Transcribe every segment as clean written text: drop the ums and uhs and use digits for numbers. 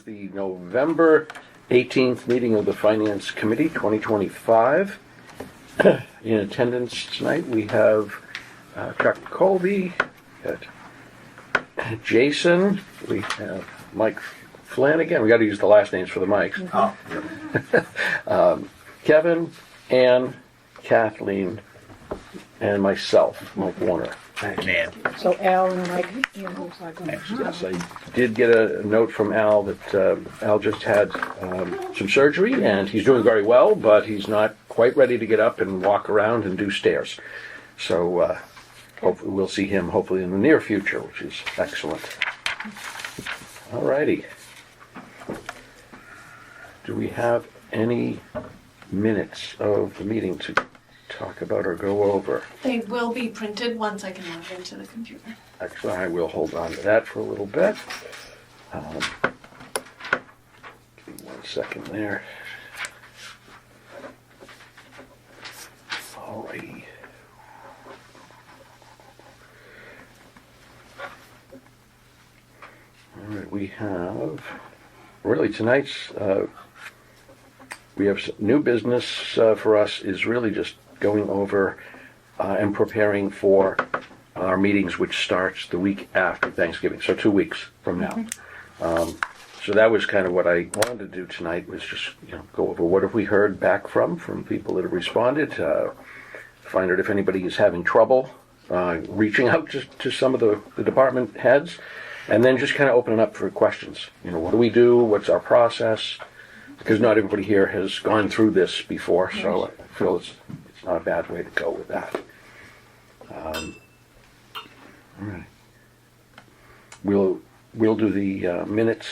the November 18th meeting of the Finance Committee 2025. In attendance tonight we have Chuck Colby, Jason, we have Mike Flanagan, we got to use the last names for the mics. Kevin, Ann, Kathleen, and myself, Mike Warner. Man. So Al and Mike, Yes, I did get a note from Al that Al just had some surgery and he's doing very well, but he's not quite ready to get up and walk around and do stairs. So hopefully we'll see him hopefully in the near future, which is excellent. All righty. Do we have any minutes of the meeting to talk about or go over? They will be printed once I can log into the computer. Actually, I will hold on to that for a little bit. Give me 1 second there. Alrighty. Alright, we have, really tonight's, we have new business for us is really just going over and preparing for our meetings, which starts the week after Thanksgiving, so 2 weeks from now. So that was kind of what I wanted to do tonight, was just go over what have we heard back from people that have responded, find out if anybody is having trouble reaching out to some of the department heads, and then just kind of open it up for questions. What do we do? What's our process? Because not everybody here has gone through this before, so I feel it's not a bad way to go with that. All right. We'll do the minutes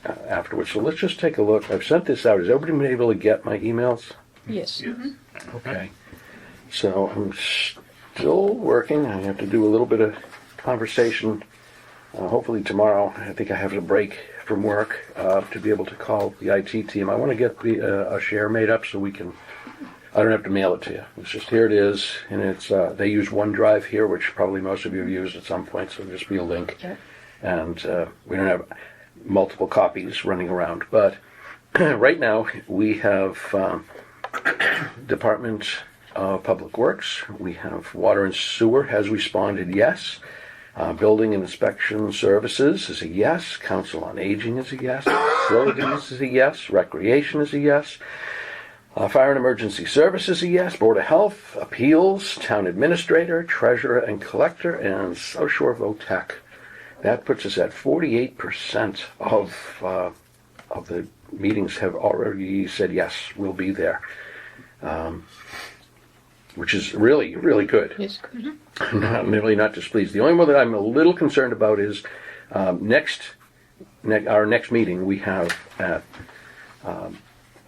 afterwards. So let's just take a look. I've sent this out. Has everybody been able to get my emails? yes. Mm-hmm. Okay. So I'm still working. I have to do a little bit of conversation. Hopefully tomorrow. I think I have a break from work to be able to call the IT team. I want to get a share made up so we can. I don't have to mail it to you. It's just here it is, and it's they use OneDrive here, which probably most of you have used at some point. So it'll just be a link, Okay. and we don't have multiple copies running around. But right now we have Department of Public Works. We have Water and Sewer has responded yes. Building and Inspection Services is a yes. Council on Aging is a yes. Facilities is a yes. Recreation is a yes. Fire and Emergency Services is a yes. Board of Health, Appeals, Town Administrator, Treasurer and Collector, and South Shore VOTEC. That puts us at 48% of the meetings have already said yes, we'll be there. Which is really, really good. Yes. I'm really not displeased. The only one that I'm a little concerned about is our next meeting we have at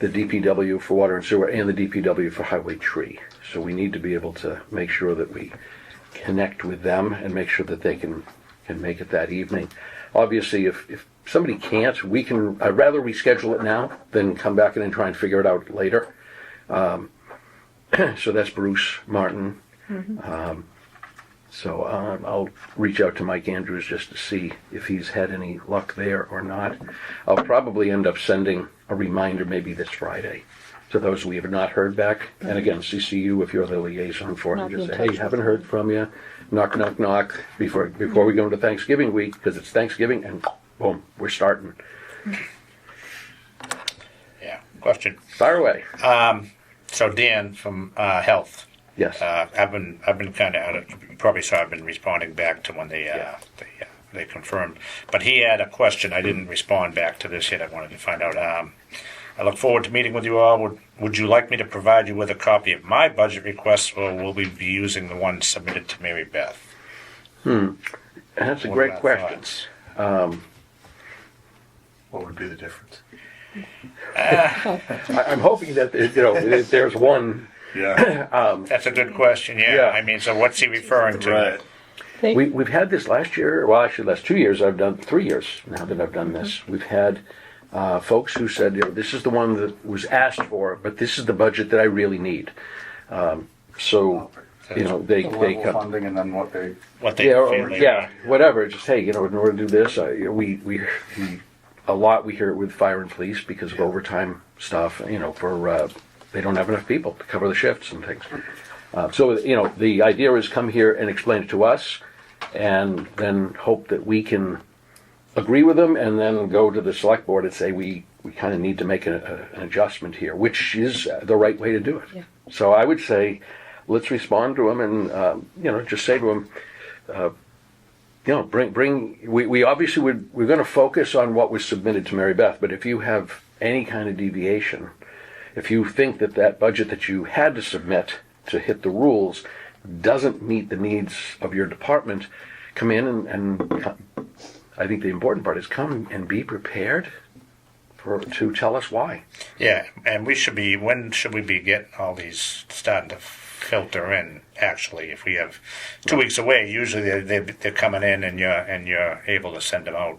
the DPW for Water and Sewer and the DPW for Highway Tree. So we need to be able to make sure that we connect with them and make sure that they can make it that evening. Obviously, if somebody can't, I'd rather we schedule it now than come back and then try and figure it out later. So that's Bruce Martin. Mm-hmm. So I'll reach out to Mike Andrews just to see if he's had any luck there or not. I'll probably end up sending a reminder maybe this Friday to those we have not heard back. And again, CC you if you're the liaison for it. Just say, hey, haven't heard from you. Knock, knock, knock before we go into Thanksgiving week, because it's Thanksgiving and boom, we're starting. Yeah. Question. Fire away. So Dan from Health. Yes. I've been kind of you probably saw I've been responding back to when they confirmed. But he had a question. I didn't respond back to this yet. I wanted to find out. I look forward to meeting with you all. Would you like me to provide you with a copy of my budget request, or will we be using the one submitted to Mary Beth? That's a great question. What would be the difference? I'm hoping that if there's one. Yeah. That's a good question. Yeah. I mean, so what's he referring to? Right. We've had this last year. Well, actually, last 2 years. I've done 3 years now that I've done this. We've had folks who said, this is the one that was asked for, but this is the budget that I really need. So they come funding and then what they What they feel they need. whatever. Just hey, in order to do this, a lot we hear it with fire and police because of overtime stuff, for, they don't have enough people to cover the shifts and things. So, the idea is come here and explain it to us and then hope that we can agree with them and then go to the select board and say, we kind of need to make an adjustment here, which is the right way to do it. Yeah. So I would say, let's respond to them and, just say to them, we obviously we're going to focus on what was submitted to Mary Beth, but if you have any kind of deviation, if you think that budget that you had to submit to hit the rules doesn't meet the needs of your department, come in and I think the important part is come and be prepared to tell us why. Yeah, and when should we be getting all these starting to filter in? Actually, if we have 2 weeks away, usually they're coming in and you're able to send them out.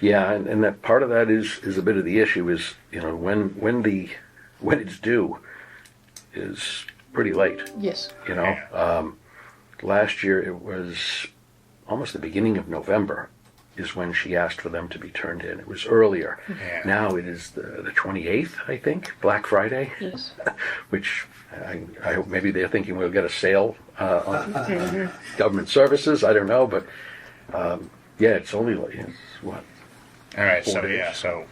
Yeah, and that part of that is a bit of the issue is when it's due is pretty late. Yes. Last year it was almost the beginning of November is when she asked for them to be turned in. It was earlier. Yeah. Now it is the 28th, I think, Black Friday, Yes. which I hope maybe they're thinking we'll get a sale on government services. I don't know, but it's only it's what. All right, 4 so days. yeah, so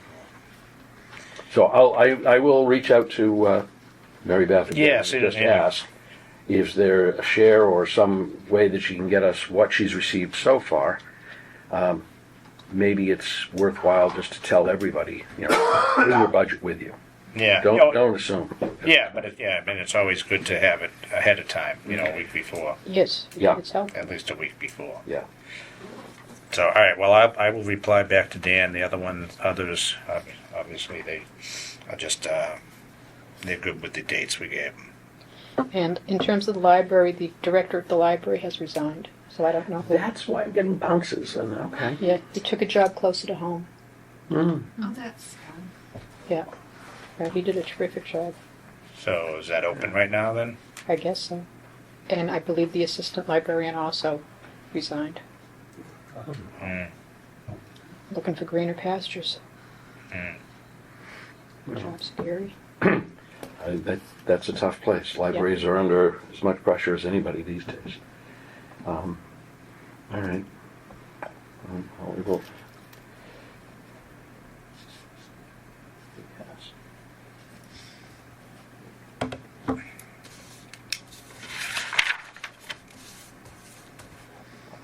So I will reach out to Mary Beth again Yes, and just yeah. ask is there a share or some way that she can get us what she's received so far. Maybe it's worthwhile just to tell everybody, bring your budget with you. yeah, Don't assume. yeah, but it's always good to have it ahead of time, a week before, Yes. Yeah. It's helpful. at least a week before. Yeah. So, all right, well, I will reply back to Dan. The others, obviously, they are just they're good with the dates we gave them. And in terms of the library, the director of the library has resigned. So I don't know who. That's why I'm getting bounces. And okay. Yeah, he took a job closer to home. Oh, that's fun. Yeah. He did a terrific job. So, is that open right now then? I guess so. And I believe the assistant librarian also resigned. Mm. Looking for greener pastures. Well, Job's scary. that's a tough place. Libraries are under as much pressure as anybody these days. All right. We will.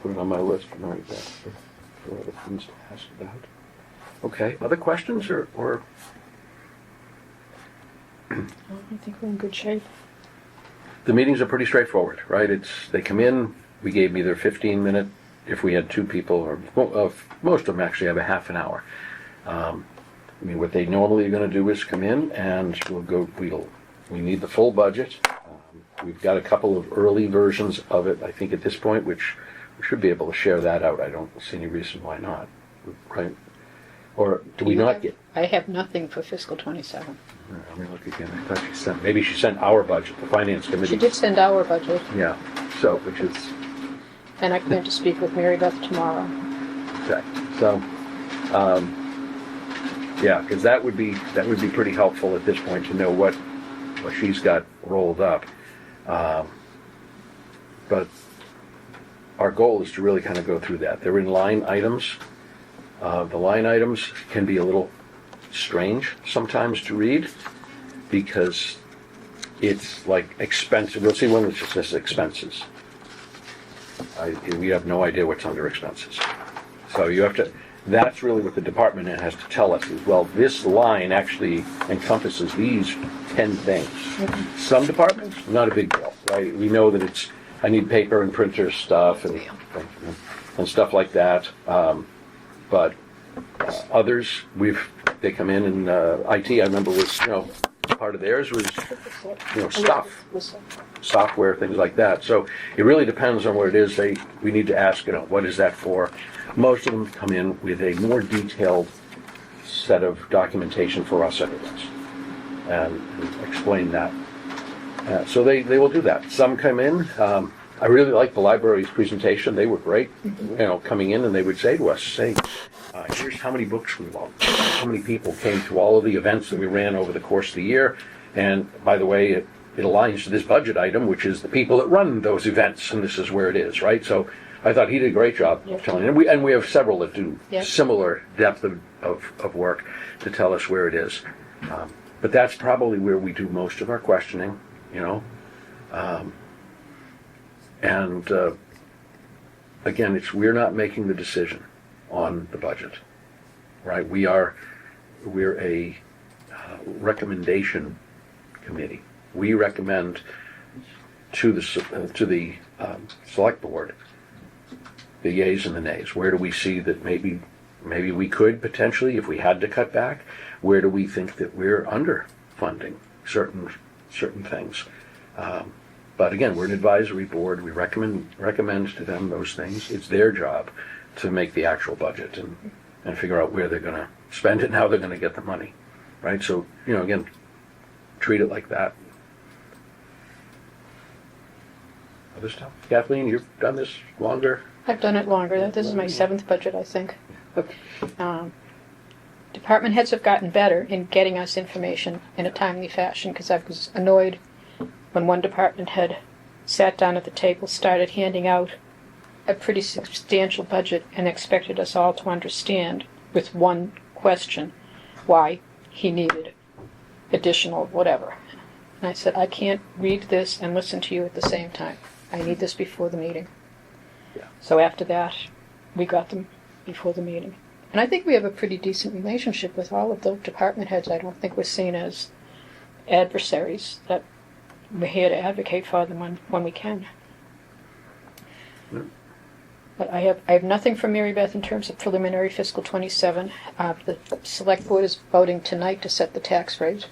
Put it on my list for Mary Beth for other things to ask about. Okay, other questions or I think we're in good shape. the meetings are pretty straightforward, right? They come in, we gave either 15-minute if we had two people, or most of them actually have a half an hour. What they normally are going to do is come in and we need the full budget. We've got a couple of early versions of it, I think at this point, which we should be able to share that out. I don't see any reason why not, right? Or do we not get? I have nothing for fiscal 27. Let me look again. I thought maybe she sent our budget, the finance committee. She did send our budget, Yeah, so, which is, and I plan to speak with Mary Beth tomorrow. okay, so, yeah, because that would be pretty helpful at this point to know what she's got rolled up. But our goal is to really kind of go through that. They're in line items. The line items can be a little strange sometimes to read because it's like expenses. We'll see one that just says expenses. We have no idea what's under expenses. So you have to, that's really what the department head has to tell us is, well, this line actually encompasses these 10 things. Some departments, not a big deal, right? We know that I need paper and printer stuff and stuff like that. But others, they come in and IT, I remember was, part of theirs was, stuff, software, things like that. So it really depends on what it is. We need to ask, what is that for? Most of them come in with a more detailed set of documentation for us anyways, and explain that. So they will do that. Some come in. I really like the library's presentation. They were great, coming in, and they would say to us, Here's how many books we bought, how many people came to all of the events that we ran over the course of the year. And by the way, it aligns to this budget item, which is the people that run those events, and this is where it is, right? So I thought he did a great job of telling, and we have several that do similar depth of work to tell us where it is. But that's probably where we do most of our questioning, you know. Again, we're not making the decision on the budget, right? We're a recommendation committee. We recommend to the select board the yeas and the nays. Where do we see that maybe we could potentially, if we had to cut back? Where do we think that we're underfunding certain things? But again, we're an advisory board. We recommend to them those things. It's their job to make the actual budget and figure out where they're going to spend it and how they're going to get the money, right? So, you know, again, treat it like that. Other stuff? Kathleen, you've done this longer? I've done it longer. This is my 7th budget, I think. Department heads have gotten better in getting us information in a timely fashion, because I was annoyed when one department head sat down at the table, started handing out a pretty substantial budget, and expected us all to understand with one question why he needed additional whatever. And I said, I can't read this and listen to you at the same time. I need this before the meeting. Yeah. So after that, we got them before the meeting. And I think we have a pretty decent relationship with all of the department heads. I don't think we're seen as adversaries, that we're here to advocate for them when we can. Mm. But I have nothing from Mary Beth in terms of preliminary fiscal 27. The select board is voting tonight to set the tax rate.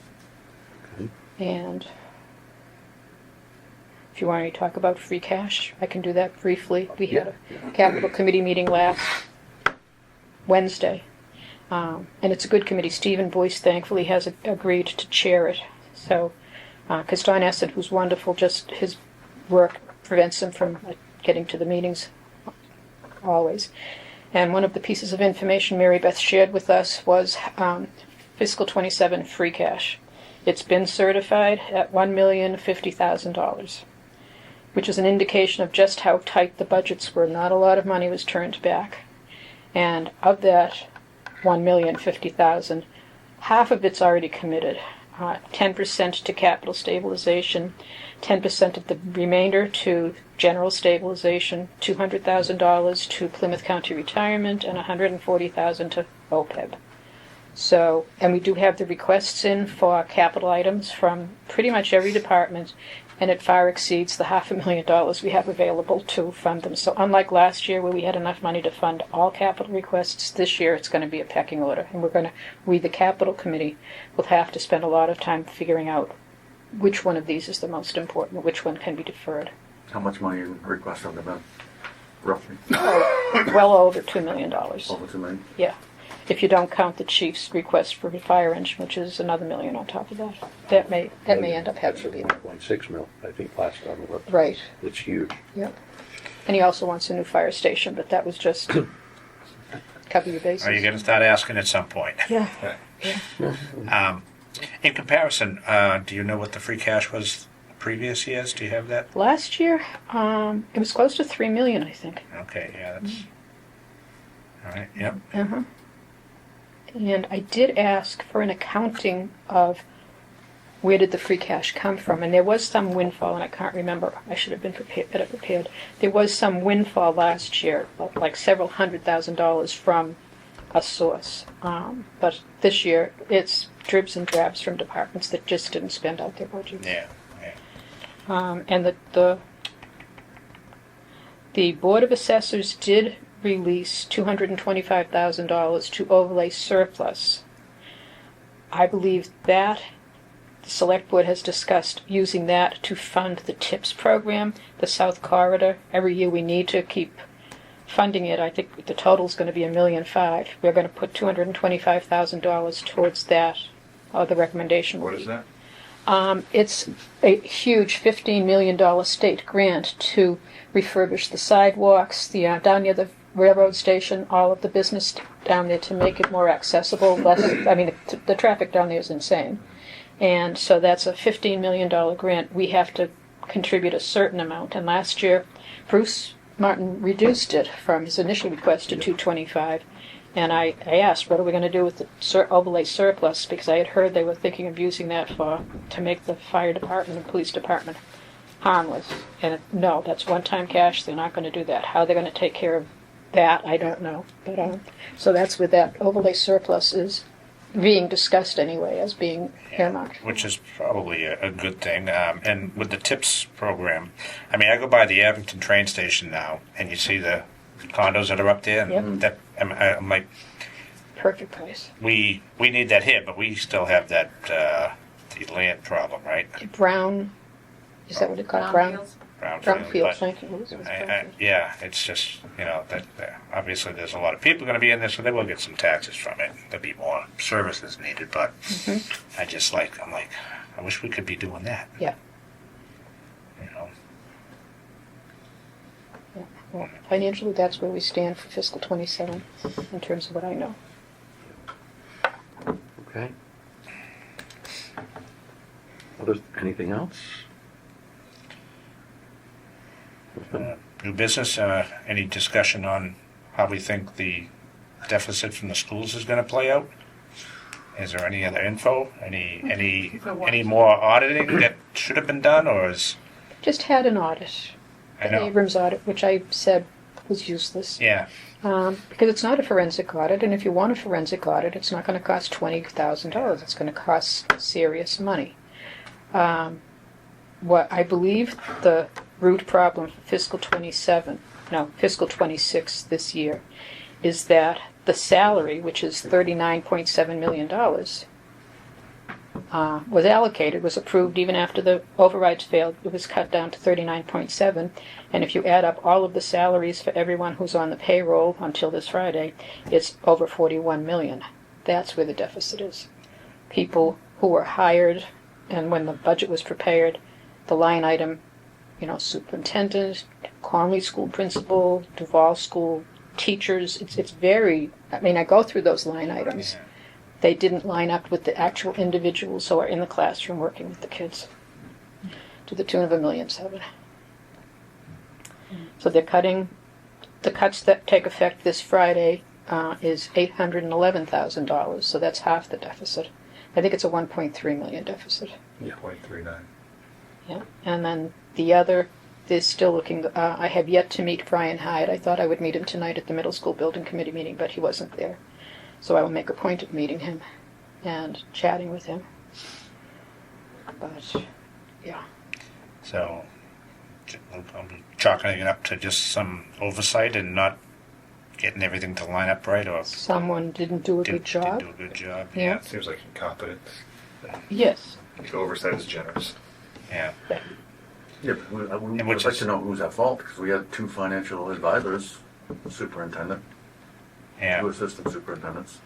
Okay. And if you want me to talk about free cash, I can do that briefly. We had a capital committee meeting last Wednesday. And it's a good committee. Stephen Boyce thankfully has agreed to chair it. So, because Don Essen, who's wonderful, just his work prevents him from getting to the meetings always. And one of the pieces of information Mary Beth shared with us was fiscal 27 free cash. It's been certified at $1,050,000, which is an indication of just how tight the budgets were. Not a lot of money was turned back. And of that $1,050,000, half of it's already committed. 10% to capital stabilization, 10% of the remainder to general stabilization, $200,000 to Plymouth County Retirement, and $140,000 to OPEB. So, and we do have the requests in for capital items from pretty much every department, and it far exceeds the $500,000 we have available to fund them. So unlike last year where we had enough money to fund all capital requests, this year it's going to be a pecking order. And we, the capital committee, will have to spend a lot of time figuring out which one of these is the most important, which one can be deferred. How much money you request on the bill? Roughly? Well over $2 million. Over $2 million? Yeah. If you don't count the chief's request for a fire engine, which is another $1 million on top of that. That may end up having to be. 1.6 mil, I think, last time we looked. Right. It's huge. Yep. And he also wants a new fire station, but that was just cover your bases. Are you going to start asking at some point? Yeah. In comparison, do you know what the free cash was previous years? Do you have that? Last year, it was close to $3 million, I think. Okay, yeah, that's... All right, yep. Uh-huh. And I did ask for an accounting of where did the free cash come from. And there was some windfall, and I can't remember. I should have been better prepared. There was some windfall last year, like several $100,000 from a source. But this year, it's dribs and drabs from departments that just didn't spend out their budgets. Yeah. And the Board of Assessors did release $225,000 to overlay surplus. I believe that the Select Board has discussed using that to fund the TIPS program, the South Corridor. Every year we need to keep funding it. I think the total is going to be $1.5 million. We're going to put $225,000 towards that, the recommendation. What is that? It's a huge $15 million state grant to refurbish the sidewalks, down near the railroad station, all of the business down there to make it more accessible, less, I mean, the traffic down there is insane. And so that's a $15 million grant. We have to contribute a certain amount. And last year, Bruce Martin reduced it from his initial request to 225. And I asked, what are we going to do with the overlay surplus? Because I had heard they were thinking of using that to make the fire department and police department harmless. And no, that's one-time cash. They're not going to do that. How they're going to take care of that, I don't know. But so that's where that overlay surplus is being discussed anyway as being earmarked. Which is probably a good thing. And with the TIPS program, I mean, I go by the Abington train station now, and you see the condos that are up there. And Yep. I'm like, Perfect place. we need that here, but we still have that the land problem, right? Brown, is that what it called? Brown? Brownfields. Brownfield, But thank you. What was it? yeah, it's just, that obviously there's a lot of people going to be in this, so they will get some taxes from it. There'll be more services needed, but I'm like, I wish we could be doing that. Yeah. You know, Well, financially, that's where we stand for fiscal 27 in terms of what I know. Okay. Anything else? New business. Any discussion on how we think the deficit from the schools is going to play out? Is there any other info? Any more auditing that should have been done, or is? Just had an audit, I the know. Abrams audit, which I said was useless. Yeah. Because it's not a forensic audit, and if you want a forensic audit, it's not going to cost $20,000. It's going to cost serious money. What I believe the root problem for fiscal 26 this year, is that the salary, which is $39.7 million, was allocated, was approved even after the overrides failed. It was cut down to 39.7, and if you add up all of the salaries for everyone who's on the payroll until this Friday, it's over 41 million. That's where the deficit is. People who were hired, and when the budget was prepared, the line item, superintendent, Conley School principal, Duval School teachers, it's very, I go through those line items. They didn't line up with the actual individuals who are in the classroom working with the kids, to the tune of $1.7 million. So they're cutting, the cuts that take effect this Friday is $811,000, so that's half the deficit. I think it's a $1.3 million deficit. Yeah. 0.39. Yeah, and then the other is still looking, I have yet to meet Brian Hyde. I thought I would meet him tonight at the middle school building committee meeting, but he wasn't there. So I will make a point of meeting him and chatting with him. But, yeah. So, I'll be chalking it up to just some oversight and not getting everything to line up right, or Someone didn't do a good job. Didn't do a good job. Yeah. Seems like incompetence. Yes. The oversight is generous. Yeah. Yeah, but we And would which like is- to know who's at fault, because we had 2 financial advisors, superintendent, 2 Yeah. assistant superintendents.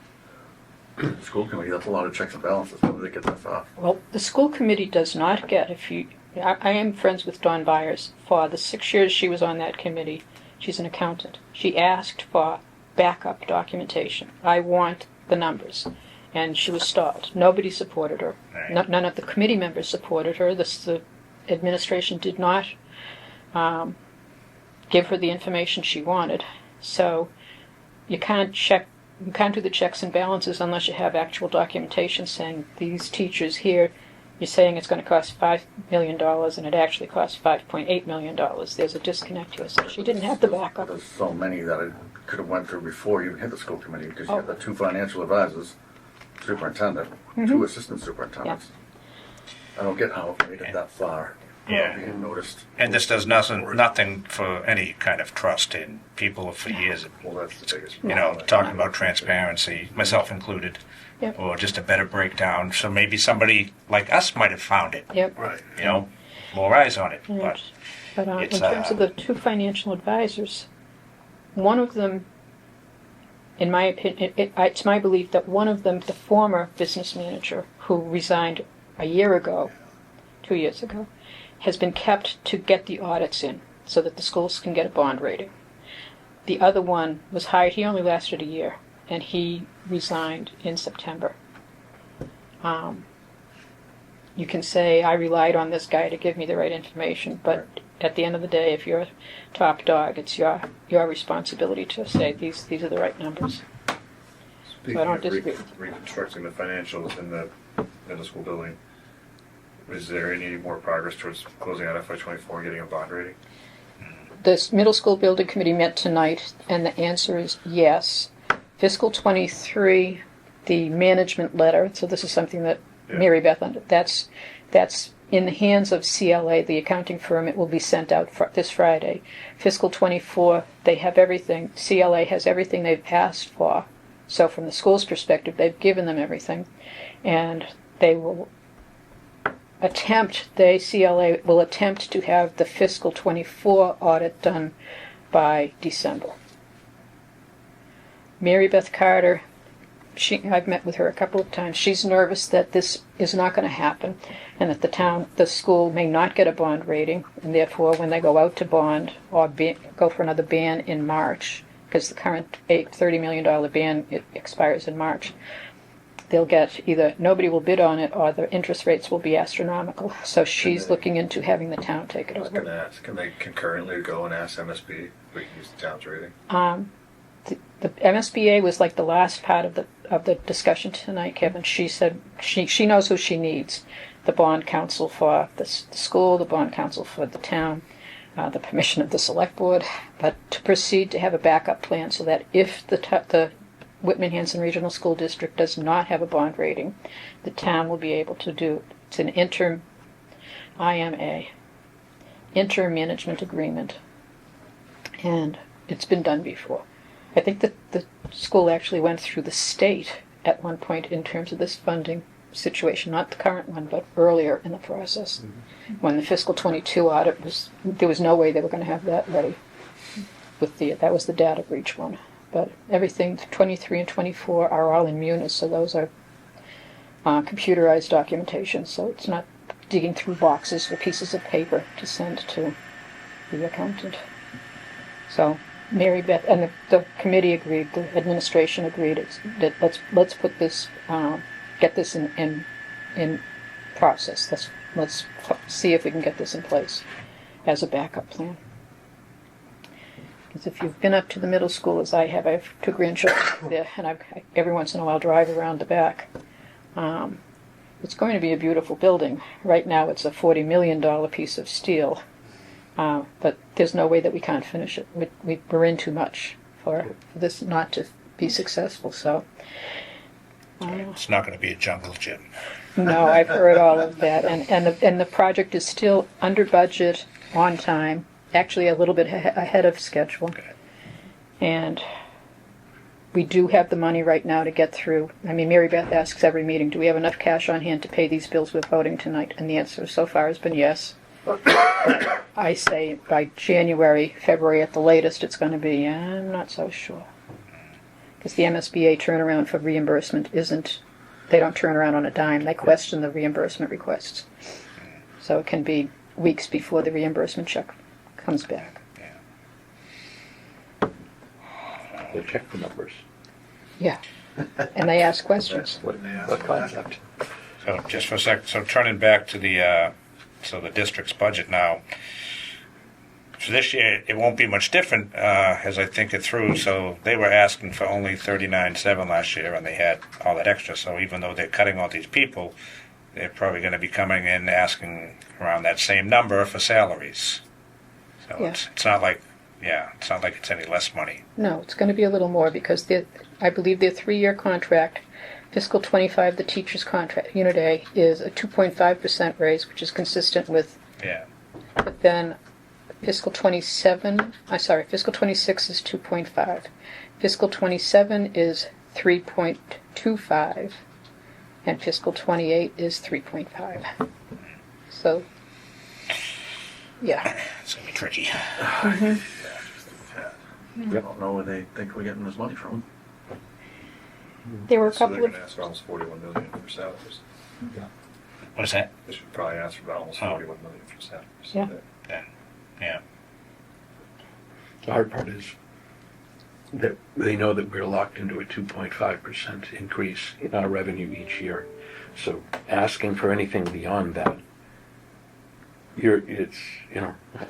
School committee, that's a lot of checks and balances. How do they get that far? Well, the school committee does not get, I am friends with Dawn Byers. For the 6 years she was on that committee, she's an accountant. She asked for backup documentation. I want the numbers. And she was stalled. Nobody supported her. Right. None of the committee members supported her. The administration did not give her the information she wanted. So you can't do the checks and balances unless you have actual documentation saying these teachers here, you're saying it's going to cost $5 million and it actually costs $5.8 million. There's a disconnect here. So she didn't have the backup. There's so many that it could have went through before you hit the school committee, because you Oh. have the 2 financial advisors, superintendent, 2 assistant superintendents. I don't get how it made it that far. Yeah. Being noticed. And this does nothing for any kind of trust in people for years. Well, that's the biggest. Talking about transparency, myself included, Yep. or just a better breakdown. So maybe somebody like us might have found it. Yep. Right. More eyes on it. Right. But in it's, terms of the 2 financial advisors, one of them, in my opinion, it's my belief that one of them, the former business manager who resigned a year ago, 2 years ago, has been kept to get the audits in so that the schools can get a bond rating. The other one was hired, he only lasted a year, and he resigned in September. You can say, I relied on this guy to give me the right information, but at the end of the day, if you're top dog, it's your responsibility to say these are the right numbers. Speaking I don't of disagree. reconstructing the financials in the middle school building, is there any more progress towards closing out FY24 and getting a bond rating? The middle school building committee met tonight, and the answer is yes. Fiscal 23, the management letter, so this is something that Yeah. Mary Beth, that's in the hands of CLA, the accounting firm. It will be sent out this Friday. Fiscal 24, they have everything. CLA has everything they've asked for. So from the school's perspective, they've given them everything. And they will CLA will attempt to have the fiscal 24 audit done by December. Mary Beth Carter, I've met with her a couple of times. She's nervous that this is not going to happen, and that the school may not get a bond rating, and therefore when they go out to bond or go for another ban in March, because the current $30 million ban expires in March, they'll get either nobody will bid on it or the interest rates will be astronomical. So she's looking into having the town take it I was going to over. ask, can they concurrently go and ask MSB if we can use the town's rating? The MSBA was like the last part of the discussion tonight, Kevin. She said she knows who she needs. The bond counsel for the school, the bond counsel for the town, the permission of the select board, but to proceed to have a backup plan so that if the Whitman-Hanson Regional School District does not have a bond rating, the town will be able to do, it's an interim IMA, interim management agreement, and it's been done before. I think that the school actually went through the state at one point in terms of this funding situation, not the current one, but earlier in the process. When the fiscal 22 audit there was no way they were going to have that ready. That was the data breach one. But everything, 23 and 24 are all in Munis, so those are computerized documentation, so it's not digging through boxes for pieces of paper to send to the accountant. So Mary Beth and the committee agreed, the administration agreed that let's put this, get this in process. Let's see if we can get this in place as a backup plan. Because if you've been up to the middle school as I have 2 grandchildren there, and I every once in a while drive around the back. It's going to be a beautiful building. Right now it's a $40 million piece of steel. But there's no way that we can't finish it. We're in too much for this not to be successful. So It's not going to be a jungle gym. no, I've heard all of that, and the project is still under budget, on time, actually a little bit ahead of schedule. Okay. And we do have the money right now to get through. I mean, Mary Beth asks every meeting, do we have enough cash on hand to pay these bills we're voting tonight? And the answer so far has been yes. I say by January, February at the latest, it's going to be, I'm not so sure. Because the MSBA turnaround for reimbursement they don't turn around on a dime. They question the reimbursement requests. So it can be weeks before the reimbursement check comes back. They check the numbers. Yeah. And they ask questions. What concept? So just for a sec, so turning back to the district's budget now, for this year it won't be much different as I think it through. So they were asking for only 39.7 last year, and they had all that extra. So even though they're cutting all these people, they're probably going to be coming in asking around that same number for salaries. So Yeah. it's not like it's any less money. No, it's going to be a little more because I believe their 3-year contract, fiscal 25, the teacher's contract, Unit A, is a 2.5% raise, which is consistent with, Yeah. but then fiscal 26 is 2.5. Fiscal 27 is 3.25, and fiscal 28 is 3.5. So, yeah. It's going to be tricky. I don't know where they think we're getting this money from. There were a So they're couple going of, to ask for almost 41 million for salaries. What is that? They should probably ask for about almost Oh. 41 million for salaries. Yeah. Then, yeah. The hard part is that they know that we're locked into a 2.5% increase in our revenue each year. So asking for anything beyond that, it's,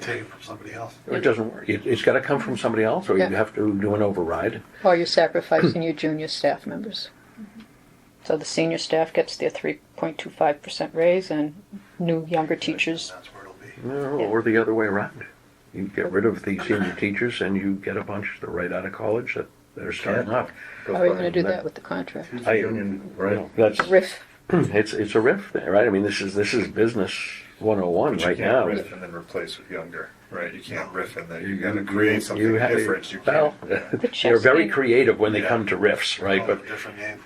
Take it from somebody else. it doesn't work. It's got to come from somebody else, or you Yeah. have to do an override. Or you're sacrificing your junior staff members. So the senior staff gets their 3.25% raise, and new younger teachers. That's where it'll be. No, or the other way around. You get rid of the senior teachers and you get a bunch that are right out of college that are starting off. How are you going to do that with the contract? Union, right? That's Riff. it's a riff there, right? I mean, this is business 101 But you right can't now. riff and then replace with younger, right? You can't riff and then you gotta create something You have- different. You Well, can't. they're very creative when they Yeah. come to riffs, right? Oh, But different game.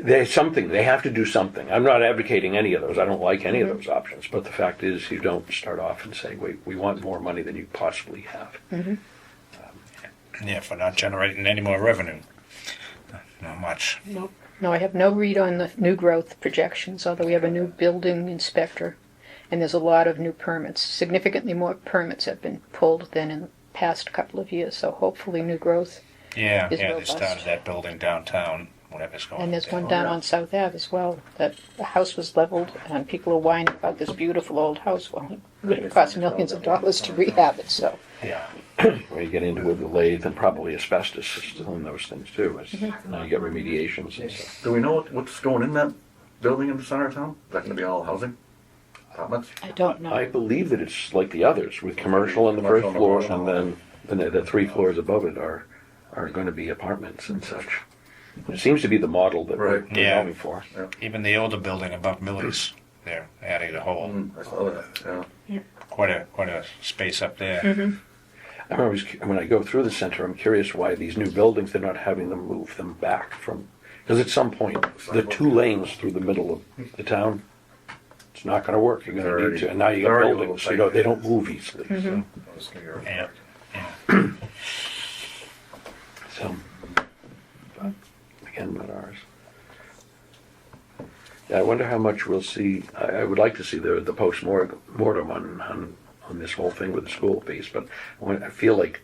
there's something. They have to do something. I'm not advocating any of those. I don't like any of those options. But the fact is, you don't start off and say, "Wait, we want more money than you possibly have." Yeah, for not generating any more revenue. Not much. No, I have no read on the new growth projections, although we have a new building inspector, and there's a lot of new permits. Significantly more permits have been pulled than in the past couple of years, so hopefully new growth. Yeah, Is yeah, they robust. started that building downtown, whatever's going on. And there's there. one down on South Ave as well, that the house was leveled, and people are whining about this beautiful old house. Well, it would cost millions of dollars to rehab it, so. Yeah. Where you get into with the lathe and probably asbestos is still in those things too. Now you get remediations and stuff. Do we know what's going in that building in the center of town? Is that gonna be all housing? Apartments? I don't know. I believe that it's like the others, with commercial on the Commercial first on the floor, first and floor. then the 3 floors above it are going to be apartments and such. It seems to be the model that we're Right. Yeah. going for. Even the older building above Millie's, they're adding a whole I saw that, yeah. quite a space up there. I'm always, when I go through the center, I'm curious why these new buildings, they're not having them move them back from, because at some point, the 2 lanes through the middle of the town, it's not going to work. You're going to need Already- to, and now you got already a buildings, little tight. they don't move easily. It's gonna be Yeah. So, but again, not ours. Yeah, I wonder how much we'll see. I would like to see the post-mortem on this whole thing with the school piece, but I feel like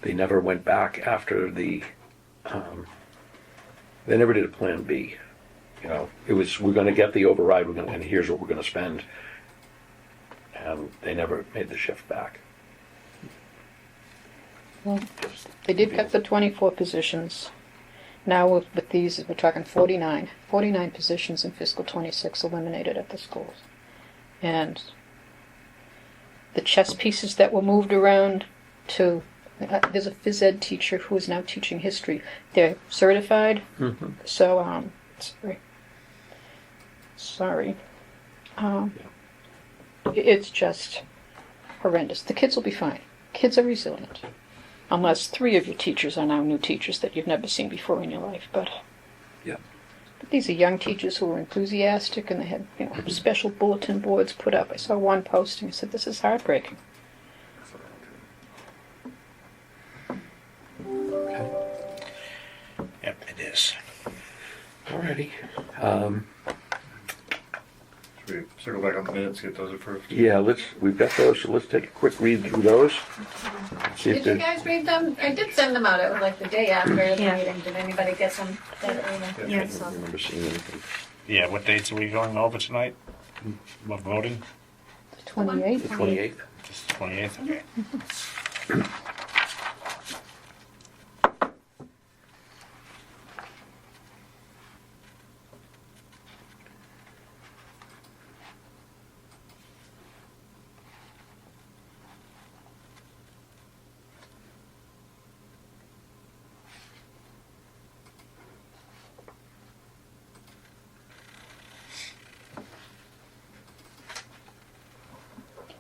they never went back after they never did a plan B. It was, we're going to get the override, and here's what we're going to spend. And they never made the shift back. Well, they did cut the 24 positions. Now with these, we're talking 49. 49 positions in fiscal 26 eliminated at the schools. And the chess pieces that were moved around to, there's a phys ed teacher who is now teaching history. They're certified, so, sorry. It's just horrendous. The kids will be fine. Kids are resilient. Unless 3 of your teachers are now new teachers that you've never seen before in your life. But these are young teachers who are enthusiastic, and they had special bulletin boards put up. I saw one posting. I said, "This is heartbreaking." Yep, it is. Alrighty. Should we circle back on the minutes, get those approved? Yeah, we've got those, so let's take a quick read through those. See if Did you there's- guys read them? I did send them out. It was like the day after the meeting. Did anybody get them? I don't remember seeing anything. Yeah, what dates are we going over tonight? What voting? The 28th. The 28th? Just the 28th? Okay.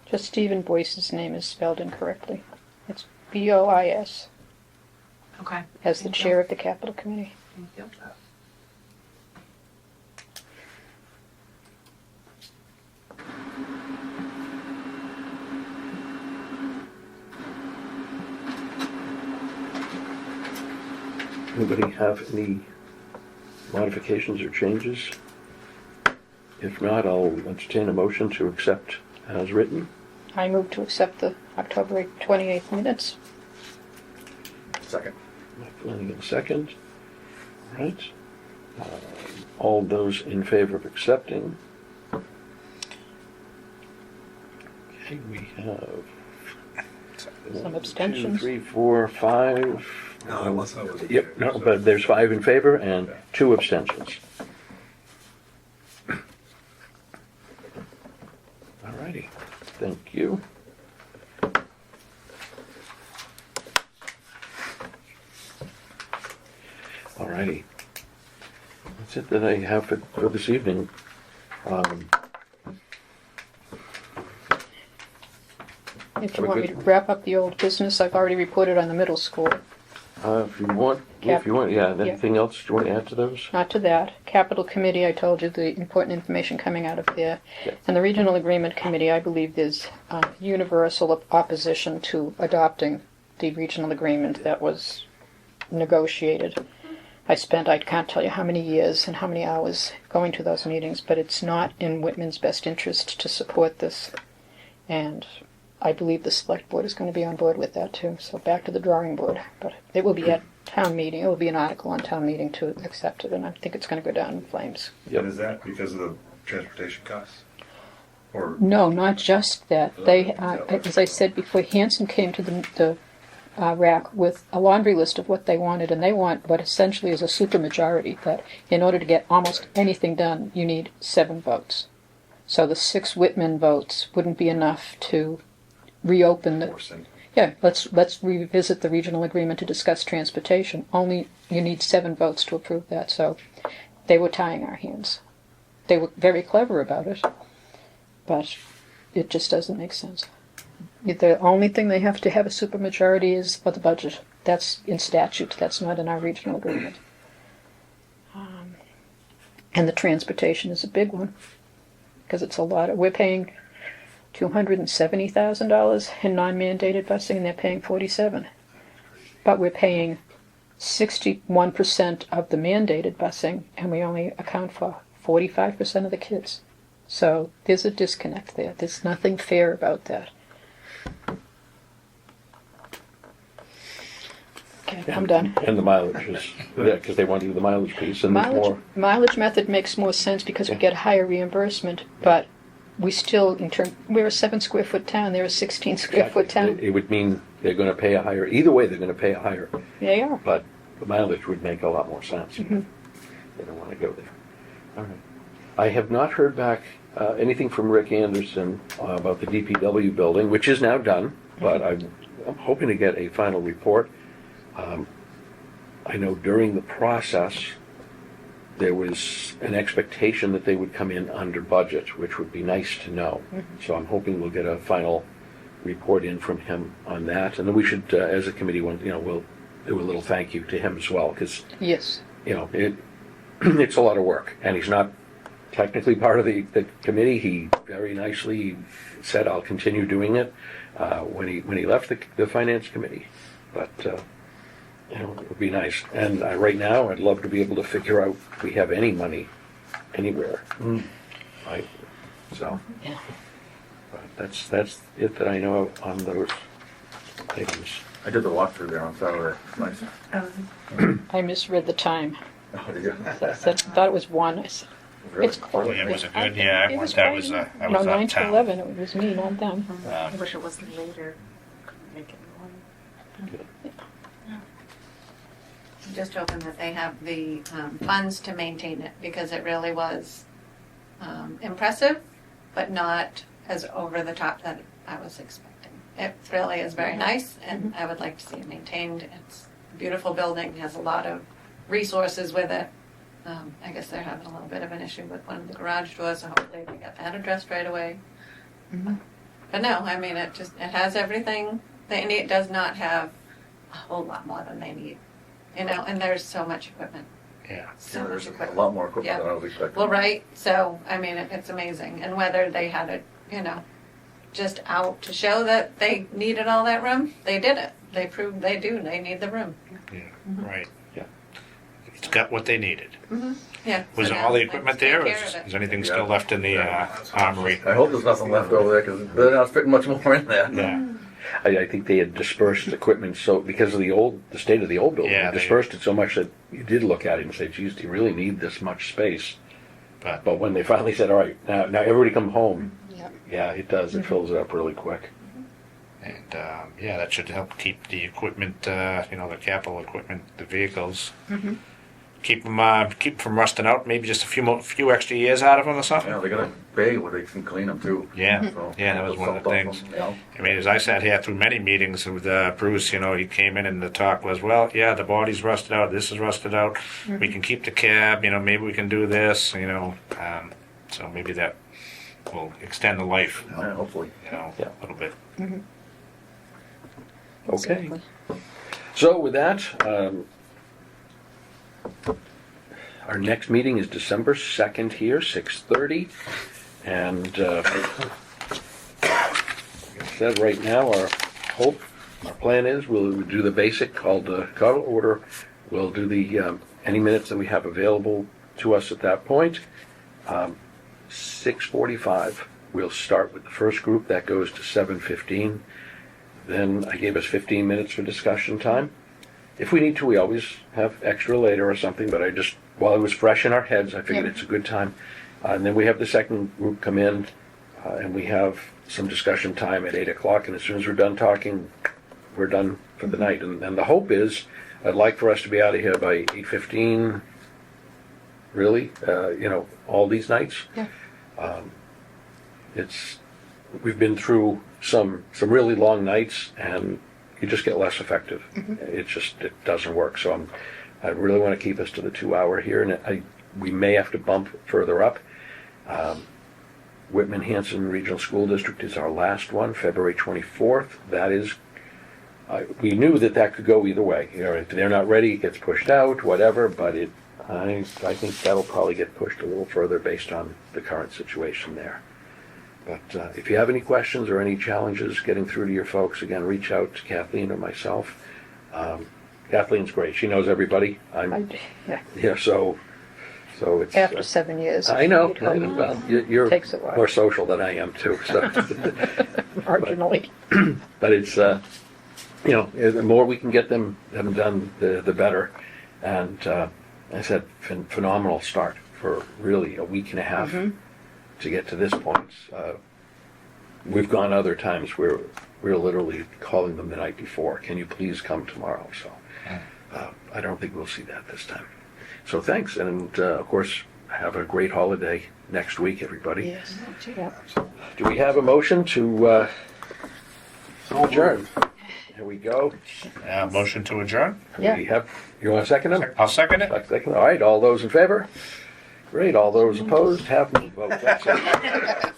Just Stephen Boyce's name is spelled incorrectly. It's Bois, Okay. as the chair of the Capital Committee. Anybody have any modifications or changes? If not, I'll entertain a motion to accept as written. I move to accept the October 28th minutes. Second. Mike Flanagan, second. All right. All those in favor of accepting? Okay, we have Some abstentions. 2, 3, 4, 5. No, I wasn't. Yep, no, but there's 5 in favor and 2 abstentions. All righty, thank you. All righty. That's it that I have for this evening. If you want me to wrap up the old business, I've already reported on the middle school. If you want, yeah, anything else you want to add to those? Not to that. Capital Committee, I told you the important information coming out of there. Yeah. And the Regional Agreement Committee, I believe there's universal opposition to adopting the regional agreement that was negotiated. I can't tell you how many years and how many hours going to those meetings, but it's not in Whitman's best interest to support this. And I believe the select board is going to be on board with that too. So back to the drawing board. But it will be at town meeting. It will be an article on town meeting to accept it, and I think it's going to go down in flames. And is that because of the transportation costs? Or No, not just that. They, as I said before, Hanson came to the RAC with a laundry list of what they wanted, and they want what essentially is a supermajority. That in order to get almost anything done, you need 7 votes. So the 6 Whitman votes wouldn't be enough to reopen the. Yeah, let's revisit the regional agreement to discuss transportation. Only you need 7 votes to approve that. So they were tying our hands. They were very clever about it, but it just doesn't make sense. The only thing they have to have a supermajority is for the budget. That's in statute. That's not in our regional agreement. And the transportation is a big one because it's a lot. We're paying $270,000 in non-mandated busing, and they're paying $47,000. But we're paying 61% of the mandated busing, and we only account for 45% of the kids. So there's a disconnect there. There's nothing fair about that. Okay, I'm done. And the mileage is, yeah, because they want to do the mileage piece, and there's more. Mileage method makes more sense because we get higher reimbursement, but we still, we're a 7 square foot town, they're a 16 square foot town. It would mean they're going to pay a higher, either way they're going to pay a higher, They are. but the mileage would make a lot more sense. Mm-hmm. They don't want to go there. All right. I have not heard back anything from Rick Anderson about the DPW building, which is now done, but I'm hoping to get a final report. I know during the process there was an expectation that they would come in under budget, which would be nice to know. So I'm hoping we'll get a final report in from him on that, and then we should, as a committee, we'll do a little thank you to him as well, because Yes. It's a lot of work, and he's not technically part of the committee. He very nicely said, "I'll continue doing it," when he left the finance committee, but. It would be nice. And right now, I'd love to be able to figure out if we have any money anywhere. Right? So, Yeah. but that's it that I know of on those items. I did the walkthrough there on Saturday. Nice. I misread the time. Oh, did you? I thought it was 1. I said, Really? it's close. Yeah, was it good? Yeah, It was that was fine. I No, was 9 out of to town. 11. It was me, not them. I wish it wasn't later. Make it more. I'm just hoping that they have the funds to maintain it, because it really was impressive, but not as over the top that I was expecting. It really is very nice, and I would like to see it maintained. It's a beautiful building, has a lot of resources with it. I guess they're having a little bit of an issue with one of the garage doors, so hopefully we get that addressed right away. But no, I mean, it has everything they need. It does not have a whole lot more than they need. And there's so much equipment. Yeah. So Yeah, much there's a equipment. lot more equipment Yeah. than I was expecting. Well, right. So, I mean, it's amazing. And whether they had it, just out to show that they needed all that room, they did it. They proved they do. They need the room. Yeah. Right. Yeah. It's got what they needed. Yeah. Was so all now the they equipment just take there, or care of it. is anything Yeah. still left in the armory? I hope there's nothing left over there, because they're not fitting much more in there. Yeah. I think they had dispersed equipment so because of the state of the old building, Yeah, they they- dispersed it so much that you did look at it and say, "Geez, do you really need this much space?" But But when they finally said, "All right, now everybody come home," Yeah. yeah, it does. It fills it up really quick. and yeah, that should help keep the equipment, the capital equipment, the vehicles, keep them from rusting out. Maybe just a few extra years out of them or something. Yeah, they got a bay where they can clean them too. Yeah, So, yeah, that was one of the salt off things. them, you know. I mean, as I sat here through many meetings with Bruce, he came in and the talk was, well, yeah, the body's rusted out, this is rusted out, we can keep the cab, maybe we can do this, so maybe that will extend the life, Yeah, hopefully. Yeah. a little bit. Okay. Exactly. So with that, our next meeting is December 2nd here, 6:30. And like I said, right now, our plan is we'll do the basic called call order. We'll do the any minutes that we have available to us at that point. 6:45, we'll start with the first group. That goes to 7:15. Then I gave us 15 minutes for discussion time. If we need to, we always have extra later or something, but while it was fresh in our heads, I figured Yeah. it's a good time. And then we have the second group come in, and we have some discussion time at 8 o'clock, and as soon as we're done talking, we're done for the night. And the hope is, I'd like for us to be out of here by 8:15, really, all these nighs. Yeah. We've been through some really long nights, and you just get less effective. It doesn't work. So I really want to keep us to the 2 hour here, and we may have to bump further up. Whitman Hanson Regional School District is our last one, February 24th. That is, we knew that could go either way. If they're not ready, it gets pushed out, whatever. But I think that'll probably get pushed a little further based on the current situation there. But if you have any questions or any challenges getting through to your folks, again, reach out to Kathleen or myself. Kathleen great. She knows everybody. Yeah. So it's After 7 years. I know. you'd hope. Well, you're Takes a while. more social than I am too. So, Marginally. but it's the more we can get them done, the better. And I said, phenomenal start for really a week and a half to get to this point. We've gone other times where we're literally calling them the night before. Can you please come tomorrow? So I don't think we'll see that this time. So thanks, and of course, have a great holiday next week, everybody. Yes. Yeah. Do we have a motion to adjourn? Here we go. Motion to adjourn? Yeah. You want to second them? I'll second it. Second. All right, all those in favor? Great, all those opposed have no vote. That's it.